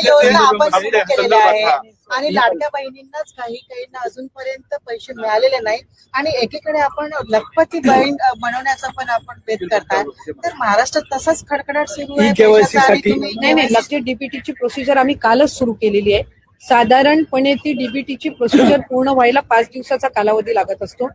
योजना आपण सुरू केलेल्या आहे आणि लाडक्या बहिणींनाच काहींना अजूनपर्यंत पैसे मिळालेले नाही आणि एकीकडे आपण लखपती बहीण बनवण्याचा पण आपण बेत करताय. तर महाराष्ट्रात तसाच खडखडाट सुरू आहे. नाही, लक्षात डीबीटीची प्रोसिजर आम्ही कालच सुरू केलेली आहे. साधारणपणे ती डीबीटीची प्रोसिजर पूर्ण व्हायला 5 दिवसाचा कालावधी लागत असतो.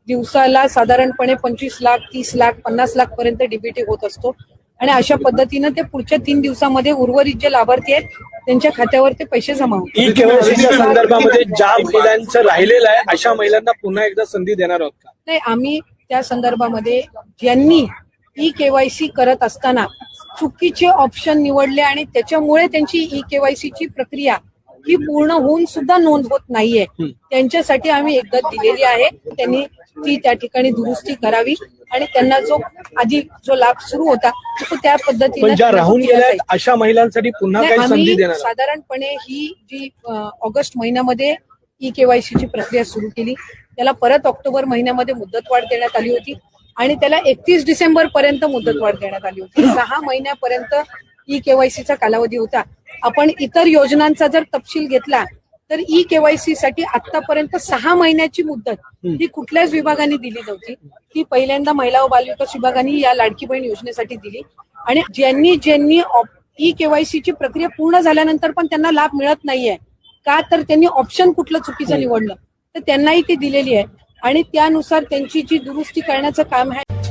दिवसाला साधारणपणे 25 लाख, 30 लाख, 50 लाख पर्यंत डीबीटी होत असतो आणि अशा पद्धतीनं ते पुढच्या 3 दिवसामध्ये उर्वरित जे लाभार्थी आहेत त्यांच्या खात्यावर ते पैसे जमा होतील. ई-केवायसीच्या संदर्भामध्ये ज्या महिलांचं राहिलेलं आहे अशा महिलांना पुन्हा एकदा संधी देणार आहोत का? नाही, आम्ही त्या संदर्भामध्ये ज्यांनी ई-केवायसी करत असताना चुकीचे ऑप्शन निवडले आणि त्याच्यामुळे त्यांची ई-केवायसीची प्रक्रिया ही पूर्ण होऊन सुद्धा नोंद होत नाहीये, त्यांच्यासाठी आम्ही एकदा दिलेली आहे. त्यांनी ती त्या ठिकाणी दुरुस्ती करावी आणि त्यांना जो लाभ सुरू होता तो त्या पद्धतीने राहून गेल्या अशा महिलांसाठी पुन्हा काही संधी देणार. साधारणपणे ही जी ऑगस्ट महिन्यामध्ये ई-केवायसीची प्रक्रिया सुरू केली, त्याला परत ऑक्टोबर महिन्यामध्ये मुदतवाढ देण्यात आली होती आणि त्याला 31 डिसेंबर पर्यंत मुदतवाढ देण्यात आली होती. 6 महिन्यापर्यंत ई-केवायसीचा कालावधी होता. आपण इतर योजनांचा जर तपशील घेतला तर ई-केवायसी साठी आतापर्यंत 6 महिन्याची मुदत ही कुठल्याच विभागाने दिली नव्हती. ही पहिल्यांदा महिला व बालविकास विभागाने या लाडकी बहीण योजनेसाठी दिली आणि ज्यांनी ई-केवायसीची प्रक्रिया पूर्ण झाल्यानंतर पण त्यांना लाभ मिळत नाहीये का, तर त्यांनी ऑप्शन कुठलं चुकीचं निवडलं, तर त्यांनाही ती दिलेली आहे आणि त्यानुसार त्यांची जी दुरुस्ती करण्याचं काम आहे